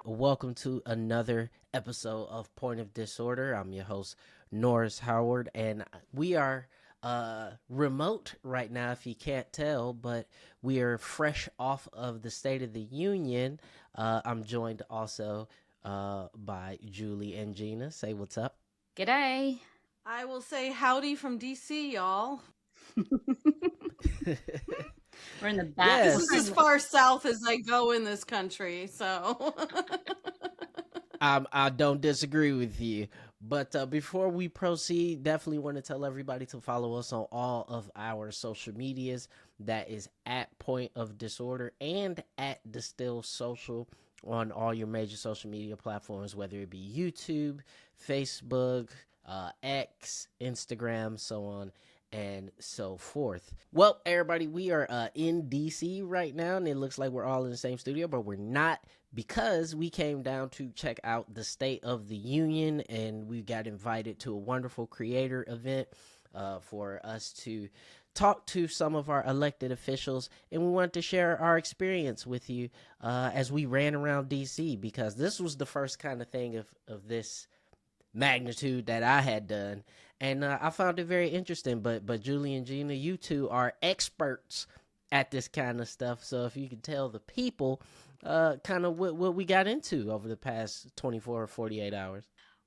Welcome to another episode of Point of Disorder. I'm your host, Norris Howard, and we are remote right now, if you can't tell, but we are fresh off of the State of the Union. I'm joined also by Julie and Gina. Say what's up. G'day. I will say howdy from DC, y'all. We're in the back. Yes. This is as far south as I go in this country, so. I don't disagree with you. But before we proceed, definitely want to tell everybody to follow us on all of our social medias. That is at Point of Disorder and at Distill Social on all your major social media platforms, whether it be YouTube, Facebook, X, Instagram, so on and so forth. Well, everybody, we are in DC right now, and it looks like we're all in the same studio, but we're not, because we came down to check out the State of the Union, and we got invited to a wonderful creator event for us to talk to some of our elected officials, and we wanted to share our experience with you as we ran around DC, because this was the first kind of thing of this magnitude that I had done, and I found it very interesting. But Julie and Gina, you two are experts at this kind of stuff, so if you could tell the people kind of what we got into over the past 24 or 48 hours.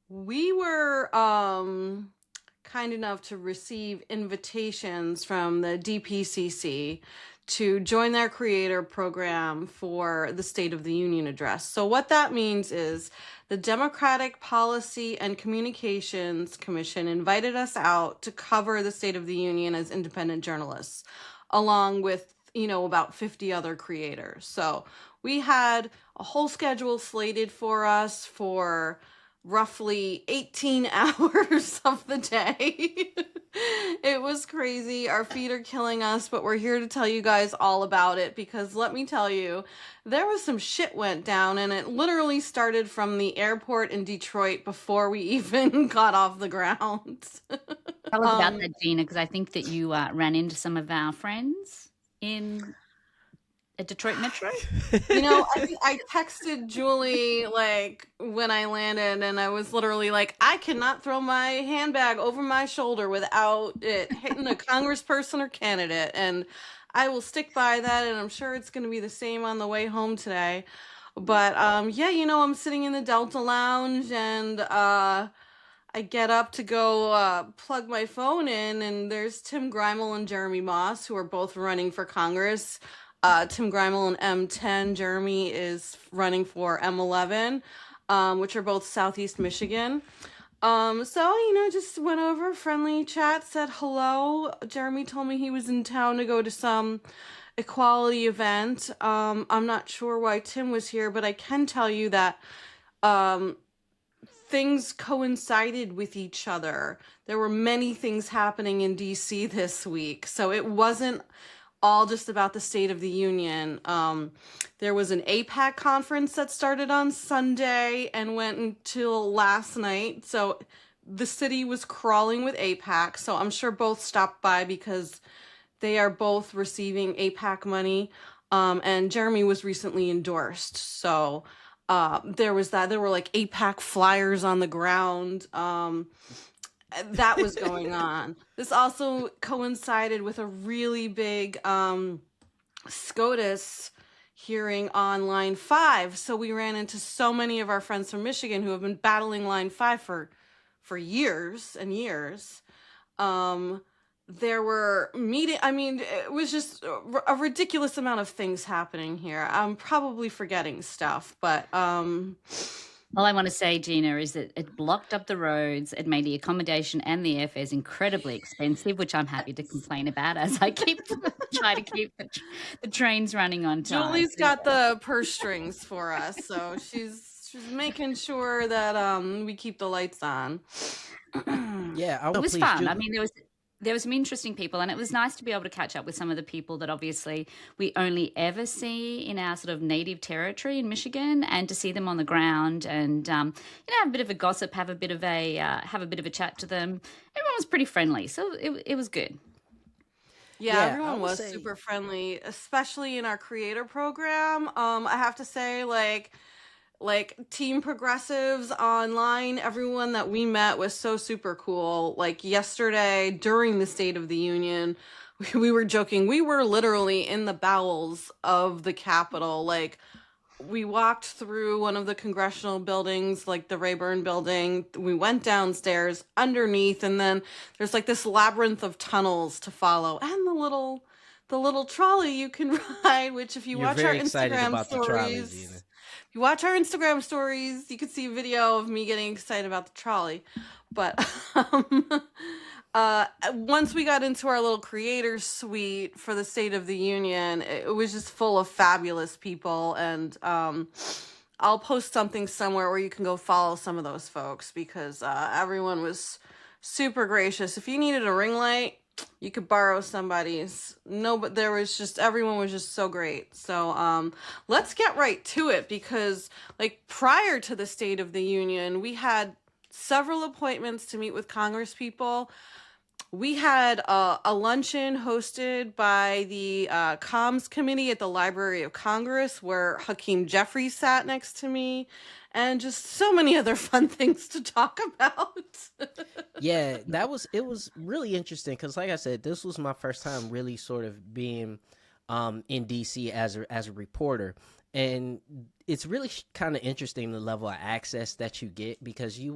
We were kind enough to receive invitations from the DPCC to join their creator program for the State of the Union address. So what that means is the Democratic Policy and Communications Commission invited us out to cover the State of the Union as independent journalists, along with, about 50 other creators. So we had a whole schedule slated for us for roughly 18 hours of the day. It was crazy. Our feet are killing us, but we're here to tell you guys all about it, because let me tell you, there was some shit went down, and it literally started from the airport in Detroit before we even got off the ground. Tell us about that, Gina, because I think that you ran into some of our friends in a Detroit Metro. I think I texted Julie when I landed, and I was literally like, I cannot throw my handbag over my shoulder without it hitting a congressperson or candidate, and I will stick by that, and I'm sure it's going to be the same on the way home today. But I'm sitting in the Delta Lounge, and I get up to go plug my phone in, and there's Tim Grimel and Jeremy Moss, who are both running for Congress. Tim Grimel and M10. Jeremy is running for M11, which are both Southeast Michigan. Just went over, friendly chat, said hello. Jeremy told me he was in town to go to some equality event. I'm not sure why Tim was here, but I can tell you that things coincided with each other. There were many things happening in DC this week, so it wasn't all just about the State of the Union. There was an APAC conference that started on Sunday and went until last night. So the city was crawling with APAC. So I'm sure both stopped by because they are both receiving APAC money. And Jeremy was recently endorsed. So there was that. There were APAC flyers on the ground. That was going on. This also coincided with a really big SCOTUS hearing on Line 5. So we ran into so many of our friends from Michigan who have been battling Line 5 for years and years. There were it was just a ridiculous amount of things happening here. I'm probably forgetting stuff, but all I want to say, Gina, is that it blocked up the roads. It made the accommodation and the airfares incredibly expensive, which I'm happy to complain about as I try to keep the trains running on time. Julie's got the purse strings for us, so she's making sure that we keep the lights on. Yeah, it was fun. Julie. I mean, there were some interesting people, and it was nice to be able to catch up with some of the people that obviously we only ever see in our sort of native territory in Michigan, and to see them on the ground and have a bit of a gossip, have a bit of a chat to them. Everyone was pretty friendly, so it was good. Yeah, Yeah, I everyone would was say, super friendly, especially in our creator program. I have to say, like team progressives online, everyone that we met was so super cool. Like yesterday during the State of the Union, we were joking. We were literally in the bowels of the Capitol. Like we walked through one of the congressional buildings, like the Rayburn building. We went downstairs underneath, and then there's like this labyrinth of tunnels to follow, and the little trolley you can ride. Which, if you you're watch our very excited Instagram about the trolley, Gina. stories, if you watch our Instagram stories, you can see a video of me getting excited about the trolley. But once we got into our little creator suite for the State of the Union, it was just full of fabulous people. And I'll post something somewhere where you can go follow some of those folks, because everyone was super gracious. If you needed a ring light, you could borrow somebody's. No, but there was just, everyone was just so great. So let's get right to it, because like prior to the State of the Union, we had several appointments to meet with Congress people. We had a luncheon hosted by the Comms Committee at the Library of Congress, where Hakeem Jeffries sat next to me, and just so many other fun things to talk about. Yeah, it was really interesting because, like I said, this was my first time really sort of being in DC as a reporter, and it's really kind of interesting the level of access that you get, because you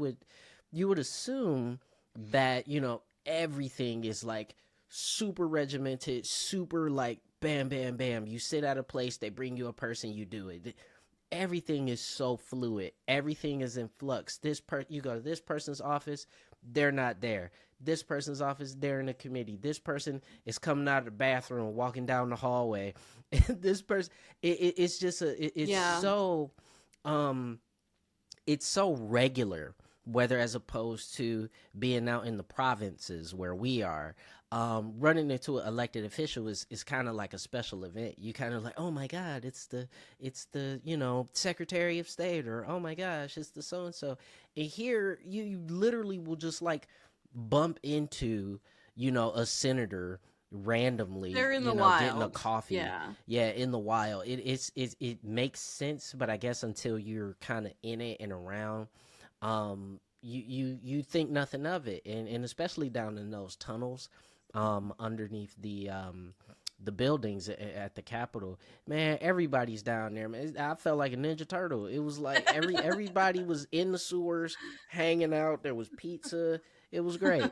would assume that, you know, everything is like super regimented, super like bam bam bam. You sit at a place, they bring you a person, you do it. Everything is so fluid. Everything is in flux. You go to this person's office, they're not there. This person's office, they're in a committee. This person is coming out of the bathroom, walking down the hallway. This person, it's just it's Yeah. so it's so regular, whether as opposed to being out in the provinces where we are. Running into an elected official is kind of like a special event. You kind of like, oh my god, it's the, you know, Secretary of State, or oh my gosh, it's the so and so. And here you literally will just like bump into, you know, a senator randomly, They're in you the know, getting a wild. coffee. Yeah. Yeah, in the wild. It makes sense, but I guess until you're kind of in it and around, you think nothing of it. And especially down in those tunnels underneath the buildings at the Capitol, man, everybody's down there, man. I felt like a Ninja Turtle. It was like everybody was in the sewers hanging out. There was pizza. It was great.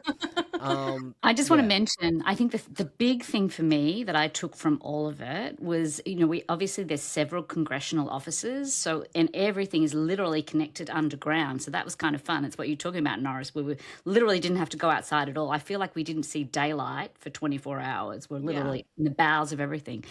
I just want to Yeah. mention, I think the big thing for me that I took from all of it was, you know, we obviously there's several congressional offices, so and everything is literally connected underground. So that was kind of fun. It's what you're talking about, Norris. We literally didn't have to go outside at all. I feel like we didn't see daylight for 24 hours. We're Yeah. literally in the bowels of everything.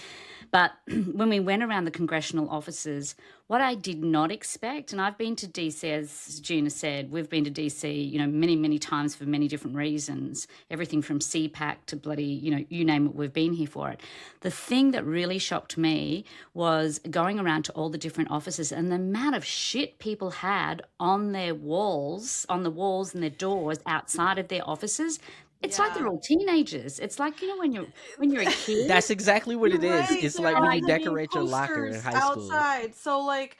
But when we went around the congressional offices, what I did not expect, and I've been to DC, as Gina said, we've been to DC, you know, many, many times for many different reasons, everything from CPAC to bloody, you know, you name it, we've been here for it. The thing that really shocked me was going around to all the different offices and the amount of shit people had on their walls, on the walls and their doors outside of their offices. It's like they're Yeah. all teenagers. It's like, you know, when you're a kid. That's exactly what You're it is. right. It's There like when are you hanging decorate your locker in posters high school. outside. So, like,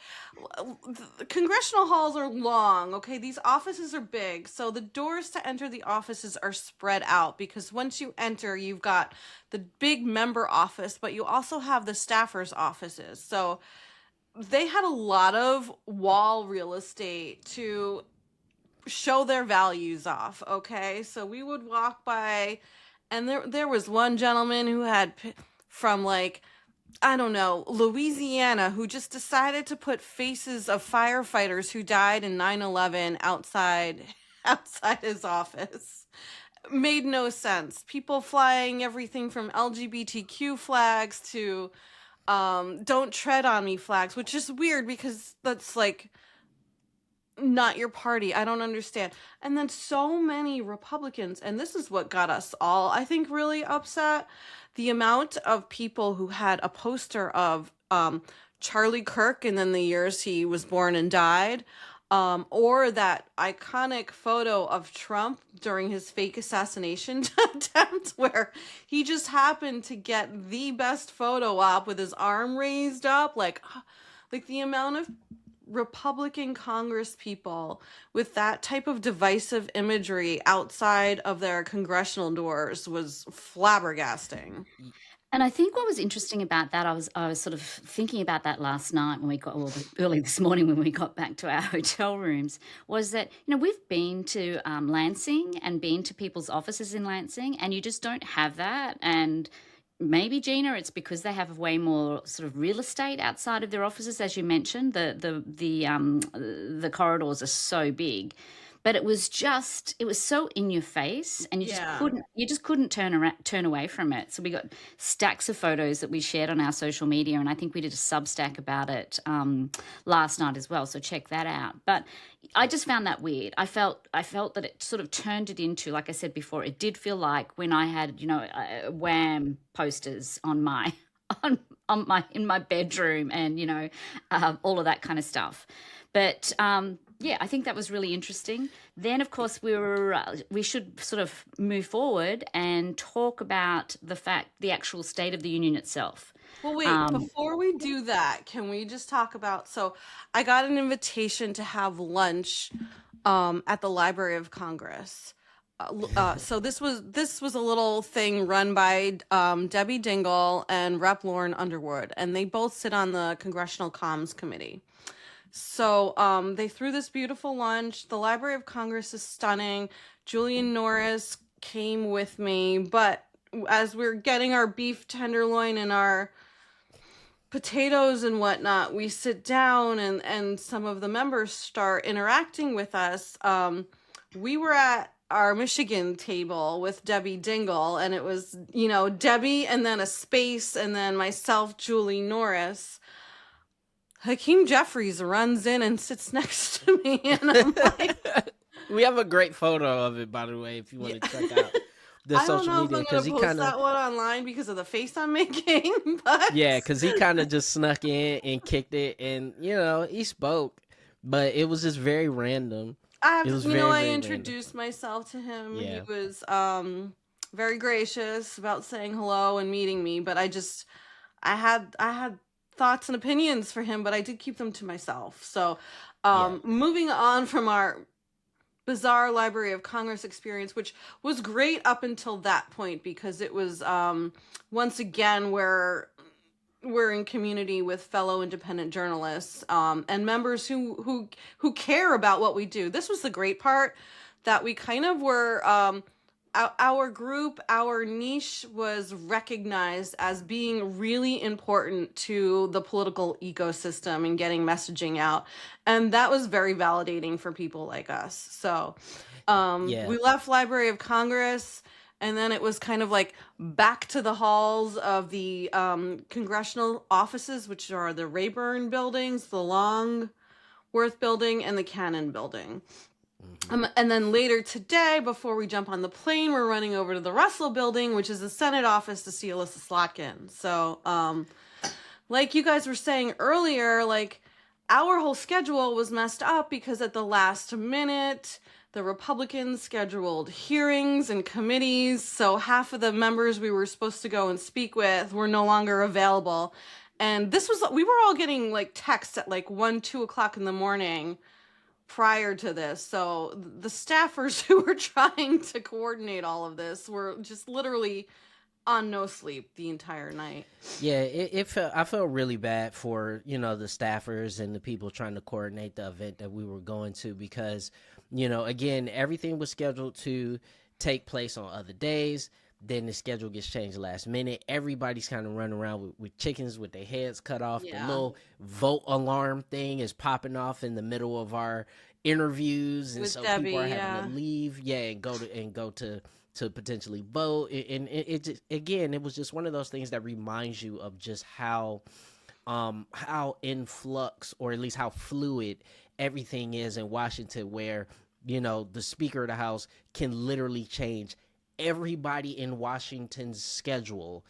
the congressional halls are long, okay? These offices are big. So, the doors to enter the offices are spread out, because once you enter, you've got the big member office, but you also have the staffers' offices. So, they had a lot of wall real estate to show their values off, okay? So we would walk by, and there was one gentleman who had from like, I don't know, Louisiana, who just decided to put faces of firefighters who died in 9/11 outside his office. Made no sense. People flying everything from LGBTQ flags to don't tread on me flags, which is weird because that's like not your party. I don't understand. And then so many Republicans, and this is what got us all, I think, really upset. The amount of people who had a poster of Charlie Kirk and then the years he was born and died. or that iconic photo of Trump during his fake assassination attempt, where he just happened to get the best photo op with his arm raised up, like the amount of Republican Congress people with that type of divisive imagery outside of their congressional doors was flabbergasting. And I think what was interesting about that, I was sort of thinking about that last night when we got, well, early this morning when we got back to our hotel rooms, was that, we've been to Lansing and been to people's offices in Lansing, and you just don't have that. And maybe, Gina, it's because they have way more sort of real estate outside of their offices, as you mentioned. The corridors are so big. But it was so in your face, and you just couldn't turn away from it. So we got stacks of photos that we shared on our social media, and I think we did a Substack about it last night as well. So check that out. But I just found that weird. I felt that it sort of turned it into, like I said before, it did feel like when I had Wham posters on my in my bedroom, and all of that kind of stuff. But yeah, I think that was really interesting. Then, of course, we should sort of move forward and talk about the actual State of the Union itself. Well, wait, before we do that, can we just talk about, so I got an invitation to have lunch at the Library of Congress. So this was a little thing run by Debbie Dingell and Rep. Lauren Underwood, and they both sit on the Congressional Comms Committee. So they threw this beautiful lunch. The Library of Congress is stunning. Julian Norris came with me, but as we're getting our beef tenderloin and our potatoes and whatnot, we sit down and some of the members start interacting with us. We were at our Michigan table with Debbie Dingell, and it was, Debbie and then a space and then myself, Julie Norris. Hakeem Jeffries runs in and sits next to me, and I'm like, we have a great photo of it, by the way, if you want to check out the social media, because he post that one online because of the face I'm making. But yeah, because he kind of just snuck in and kicked it, and he spoke, but it was just very random. I introduced myself to him. Yeah. He was very gracious about saying hello and meeting me, but I had thoughts and opinions for him, but I did keep them to myself. So moving on from our bizarre Library of Congress experience, which was great up until that point, because it was once again we're in community with fellow independent journalists and members who care about what we do. This was the great part, that we kind of were our group, our niche was recognized as being really important to the political ecosystem and getting messaging out. And that was very validating for people like us. So we left Library of Congress, and then it was kind of like back to the halls of the congressional offices, which are the Rayburn buildings, the Longworth building, and the Cannon building. And then later today, before we jump on the plane, we're running over to the Russell building, which is the Senate office, to see Alyssa Slotkin. So, like you guys were saying earlier, like our whole schedule was messed up because at the last minute, the Republicans scheduled hearings and committees. So half of the members we were supposed to go and speak with were no longer available. And we were all getting like texts at like 1-2 o'clock in the morning prior to this. So the staffers who were trying to coordinate all of this were just literally on no sleep the entire night. Yeah, I felt really bad for, the staffers and the people trying to coordinate the event that we were going to, because, again, everything was scheduled to take place on other days. Then the schedule gets changed last minute. Everybody's kind of running around with chickens with their heads cut off. Yeah. The little vote alarm thing is popping off in the middle of our interviews, and with so Debbie, people are having to leave, and go to potentially vote. And it just, again, it was just one of those things that reminds you of just how in flux, or at least how fluid everything is in Washington, where the Speaker of the House can literally change everybody in Washington's schedule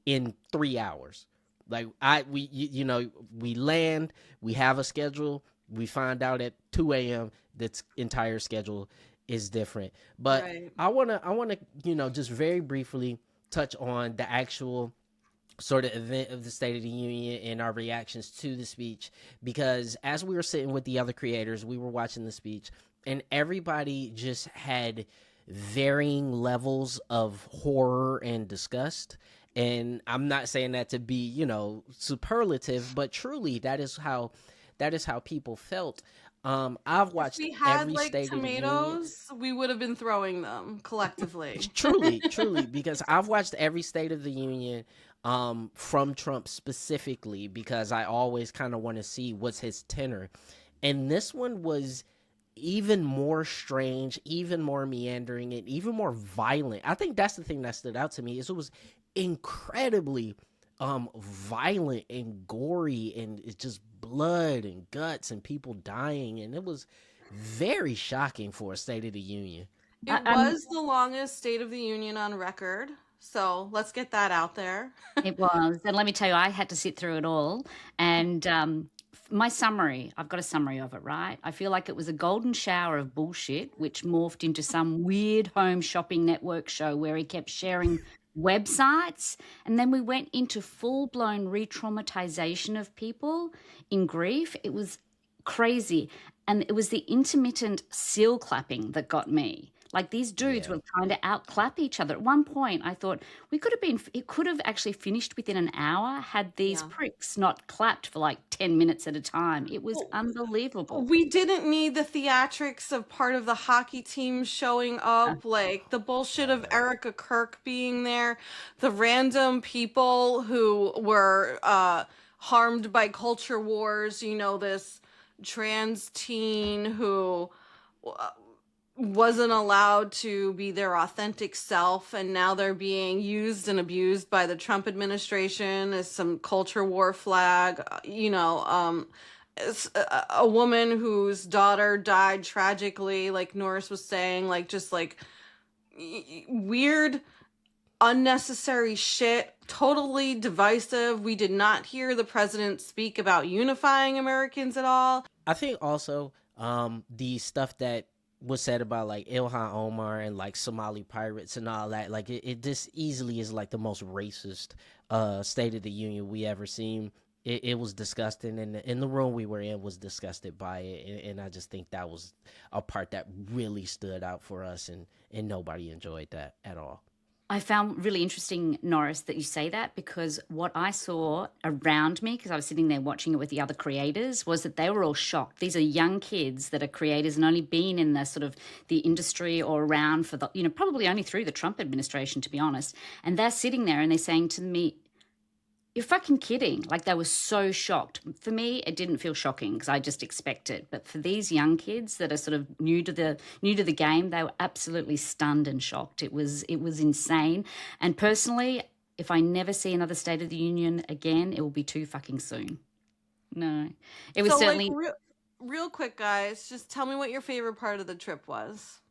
in 3 hours. Like we land, we have a schedule, We find out at 2 a.m. That's entire schedule is different. But Right. I wanna just very briefly touch on the actual sort of event of the State of the Union and our reactions to the speech, because as we were sitting with the other creators, we were watching the speech, and everybody just had varying levels of horror and disgust. And I'm not saying that to be, superlative, but truly that is how people felt. I've If watched we had every like State of the Union. tomatoes, we would have been throwing them collectively. Truly, because I've watched every State of the Union from Trump specifically, because I always kind of want to see what's his tenor. And this one was even more strange, even more meandering, and even more violent. I think that's the thing that stood out to me, is it was incredibly violent and gory, and it's just blood and guts and people dying, and it was very shocking for a State of the Union. It I'm was the longest State of the Union on record. So let's get that out there. It was. And let me tell you, I had to sit through it all. And my summary, I've got a summary of it, right? I feel like it was a golden shower of bullshit, which morphed into some weird home shopping network show where he kept sharing websites. And then we went into full blown re traumatization of people in grief. It was crazy. And it was the intermittent seal clapping that got me. Like these dudes Yeah. were trying to outclap each other. At one point, I thought it could have actually finished within an hour had these Yeah. pricks not clapped for like 10 minutes at a time. It was unbelievable. We didn't need the theatrics of part of the hockey team showing up, like the bullshit of Erica Kirk being there, the random people who were harmed by culture wars, this trans teen who wasn't allowed to be their authentic self, and now they're being used and abused by the Trump administration as some culture war flag. A woman whose daughter died tragically, like Norris was saying, like just like weird, unnecessary shit, totally divisive. We did not hear the president speak about unifying Americans at all. I think also the stuff that was said about like Ilhan Omar and like Somali pirates and all that, like it just easily is like the most racist State of the Union we ever seen. It was disgusting, and in the room we were in was disgusted by it, and I just think that was a part that really stood out for us, and nobody enjoyed that at all. I found really interesting, Norris, that you say that, because what I saw around me, because I was sitting there watching it with the other creators, was that they were all shocked. These are young kids that are creators and only been in the sort of the industry or around for the, probably only through the Trump administration, to be honest. And they're sitting there and they're saying to me, "You're fucking kidding." Like they were so shocked. For me, it didn't feel shocking because I just expect it. But for these young kids that are sort of new to the game, they were absolutely stunned and shocked. It was insane. And personally, if I never see another State of the Union again, it will be too fucking soon. No. It was So, certainly like, real quick, guys, just tell me what your favorite part of the trip was.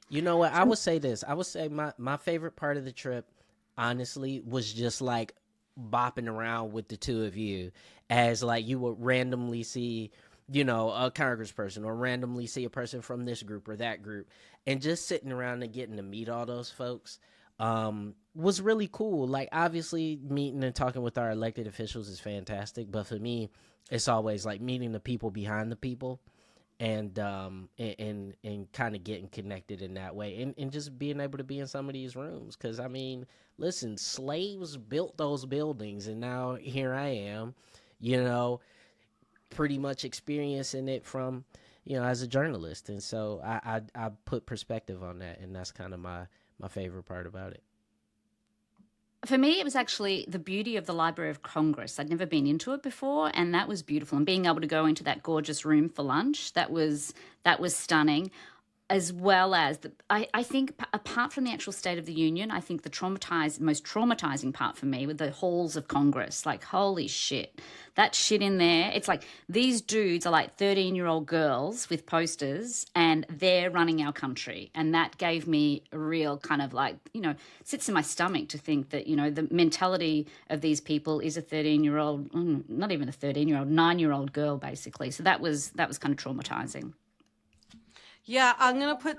You know what? I would say this. I would say my favorite part of the trip, honestly, was just like bopping around with the two of you, as like you would randomly see a congressperson, or randomly see a person from this group or that group, and just sitting around and getting to meet all those folks was really cool. Like obviously meeting and talking with our elected officials is fantastic, but for me it's always like meeting the people behind the people, and kind of getting connected in that way, and just being able to be in some of these rooms, because I mean, listen, slaves built those buildings, and now here I am, pretty much experiencing it from as a journalist, and so I put perspective on that, and that's kind of my favorite part about it. For me, it was actually the beauty of the Library of Congress. I'd never been into it before, and that was beautiful. And being able to go into that gorgeous room for lunch, that was stunning. as well as I think apart from the actual State of the Union, I think the most traumatizing part for me were the halls of Congress. Like, holy shit, that shit in there. It's like these dudes are like 13-year-old girls with posters and they're running our country. And that gave me a real kind of like, sits in my stomach to think that, the mentality of these people is a 13-year-old, not even a 13-year-old, 9-year-old girl, basically. So that was kind of traumatizing. Yeah, I'm going to put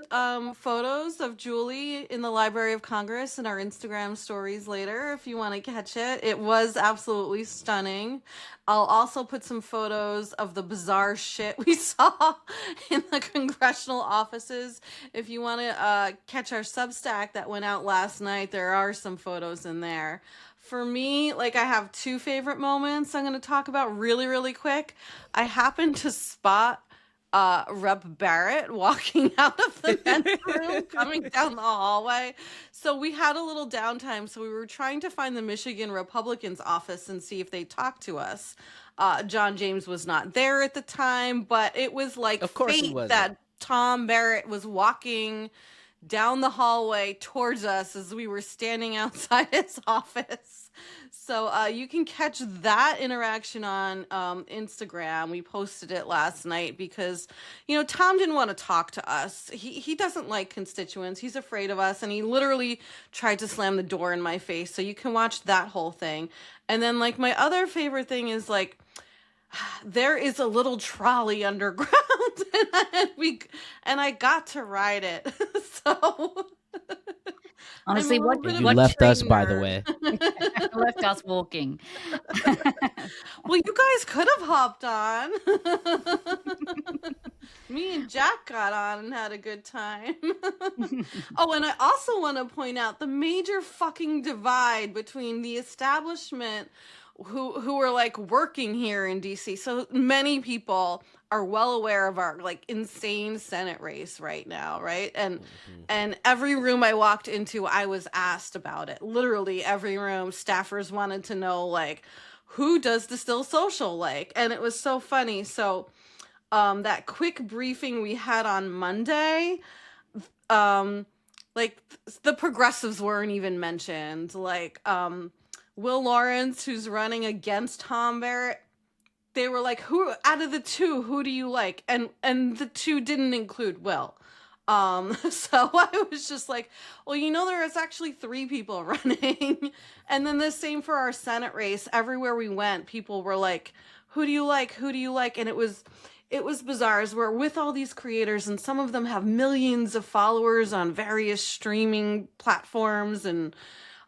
photos of Julie in the Library of Congress in our Instagram stories later if you want to catch it. It was absolutely stunning. I'll also put some photos of the bizarre shit we saw in the congressional offices. If you want to catch our Substack that went out last night, there are some photos in there. For me, I have two favorite moments I'm going to talk about really, really quick. I happened to spot Rep Barrett walking out of the men's room coming down the hallway. So we had a little downtime. So we were trying to find the Michigan Republicans office and see if they talked to us. John James was not there at the time, but it was like fate that Tom Barrett was walking down the hallway towards us as we were standing outside his office. So you can catch that interaction on Instagram. We posted it last night because, Tom didn't want to talk to us. He doesn't like constituents. He's afraid of us. And he literally tried to slam the door in my face. So you can watch that whole thing. And then my other favorite thing is there is a little trolley underground and I got to ride it. So honestly, what you left us, by the way. Left us walking. Well, you guys could have hopped on. Me and Jack got on and had a good time. Oh, and I also want to point out the major fucking divide between the establishment who are working here in DC. So many people are well aware of our insane Senate race right now, right? And and every room I walked into, I was asked about it. Literally every room, staffers wanted to know who does Distill Social and it was so funny. So that quick briefing we had on Monday, the progressives weren't even mentioned. Will Lawrence, who's running against Tom Barrett, they were who out of the two, who do you like? And the two didn't include Will. So I was just well, there is actually 3 people running. And then the same for our Senate race. Everywhere we went, people were who do you like? Who do you like? And it was bizarre as we're with all these creators and some of them have millions of followers on various streaming platforms and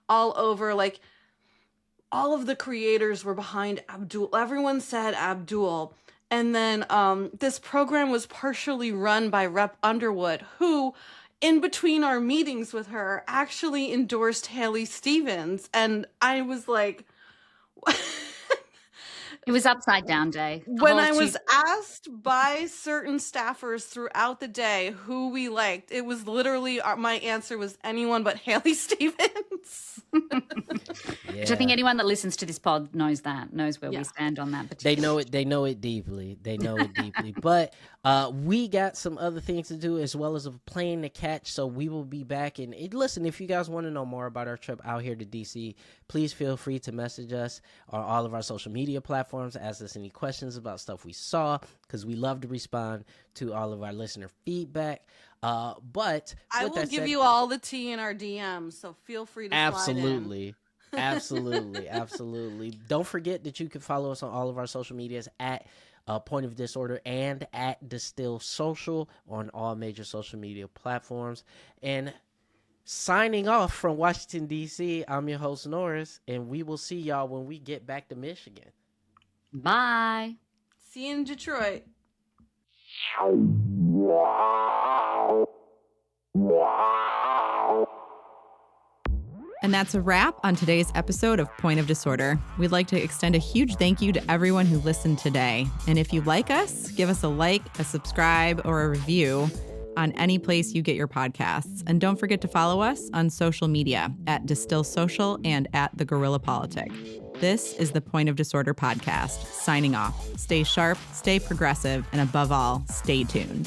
all over. All of the creators were behind Abdul. Everyone said Abdul. And then this program was partially run by Rep Underwood, who, in between our meetings with her, actually endorsed Haley Stevens. And I was It was upside down day. When I was asked by certain staffers throughout the day who we liked, it was literally my answer was anyone but Haley Stevens. Yeah. Which I think anyone that listens to this pod knows where we stand on that. They know it deeply. But we got some other things to do as well as a plane to catch. So we will be back. And listen, if you guys want to know more about our trip out here to DC, please feel free to message us on all of our social media platforms. Ask us any questions about stuff we saw, because we love to respond to all of our listener feedback. But I will give you all the tea in our DMs, so feel free to absolutely absolutely. Don't forget that you can follow us on all of our social medias at Point of Disorder and at Distill Social on all major social media platforms. And signing off from Washington, D.C., I'm your host, Norris, and we will see y'all when we get back to Michigan. Bye. See you in Detroit. And that's a wrap on today's episode of Point of Disorder. We'd like to extend a huge thank you to everyone who listened today. And if you like us, give us a like, a subscribe, or a review on any place you get your podcasts. And don't forget to follow us on social media at Distill Social and at The Guerrilla Politic. This is the Point of Disorder podcast, signing off. Stay sharp, stay progressive, and above all, stay tuned.